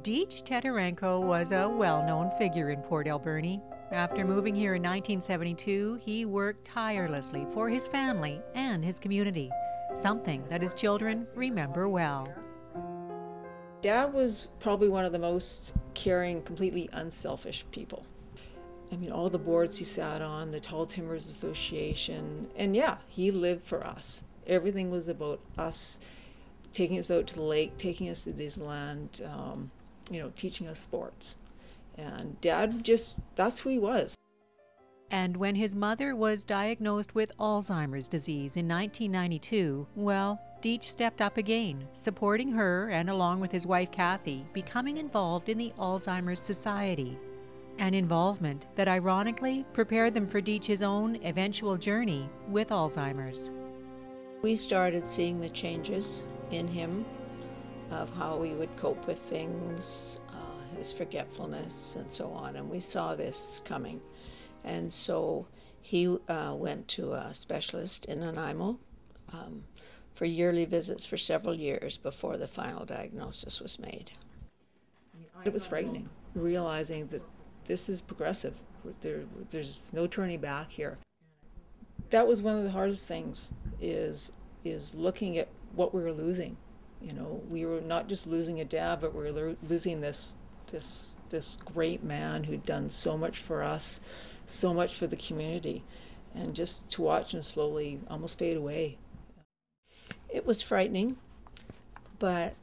Deach Tetarenko was a well-known figure in Port Alberni. After moving here in 1972, he worked tirelessly for his family and his community, something that his children remember well. Dad was probably one of the most caring, completely unselfish people. I mean, all the boards he sat on, the Tall Timbers Association, and yeah, he lived for us. Everything was about us, taking us out to the lake, taking us to Disneyland, teaching us sports. And Dad that's who he was. And when his mother was diagnosed with Alzheimer's disease in 1992, well, Deach stepped up again, supporting her and, along with his wife Kathy, becoming involved in the Alzheimer's Society. An involvement that ironically prepared them for Deach's own eventual journey with Alzheimer's. We started seeing the changes in him of how he would cope with things, his forgetfulness and so on, and we saw this coming. And so he went to a specialist in Nanaimo for yearly visits for several years before the final diagnosis was made. It was frightening, realizing that this is progressive. There's no turning back here. That was one of the hardest things, is looking at what we were losing. You know, we were not just losing a dad, but we were losing this great man who'd done so much for us, so much for the community, and just to watch him slowly almost fade away. It was frightening, but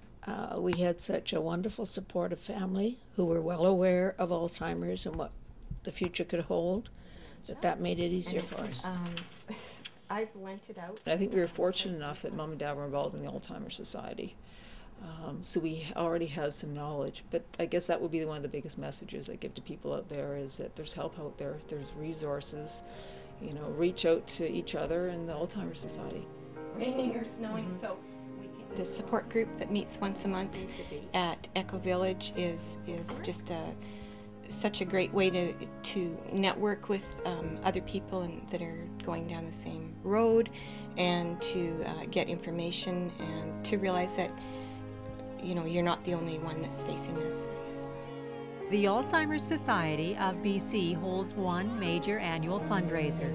we had such a wonderful supportive family who were well aware of Alzheimer's and what the future could hold, that made it easier for us. I've lent it out. I think we were fortunate enough that Mom and Dad were involved in the Alzheimer's Society. So we already had some knowledge, but I guess that would be one of the biggest messages I give to people out there, is that there's help out there, there's resources, reach out to each other and the Alzheimer's Society. Raining or snowing, so we can... The support group that meets once a month at Echo Village is just such a great way to network with other people that are going down the same road, and to get information, and to realize that you're not the only one that's facing this, I guess. The Alzheimer's Society of BC holds one major annual fundraiser,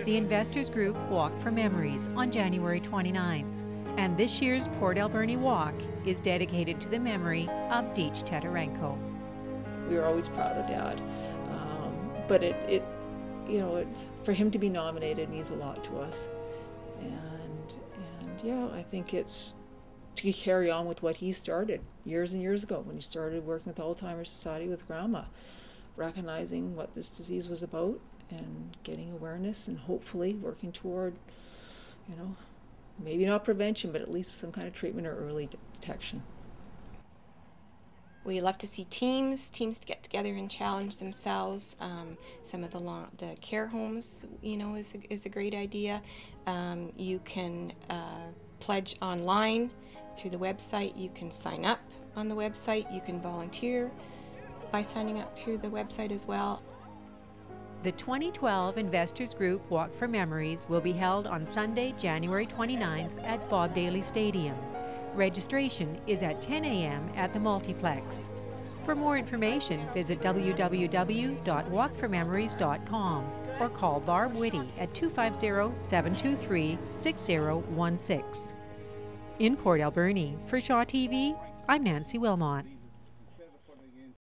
the Investors Group Walk for Memories, on January 29th. And this year's Port Alberni Walk is dedicated to the memory of Deach Tetarenko. We were always proud of Dad, but for him to be nominated means a lot to us, and yeah, I think it's to carry on with what he started years and years ago when he started working with the Alzheimer's Society with Grandma, recognizing what this disease was about and getting awareness, and hopefully working toward, maybe not prevention, but at least some kind of treatment or early detection. We love to see teams to get together and challenge themselves. Some of the care homes, is a great idea. You can pledge online through the website. You can sign up on the website. You can volunteer by signing up through the website as well. The 2012 Investors Group Walk for Memories will be held on Sunday, January 29th at Bob Daly Stadium. Registration is at 10 a.m. at the multiplex. For more information, visit www.walkformemories.com or call Barb Whitty at 250-723-6016. In Port Alberni, for Shaw TV, I'm Nancy Wilmot.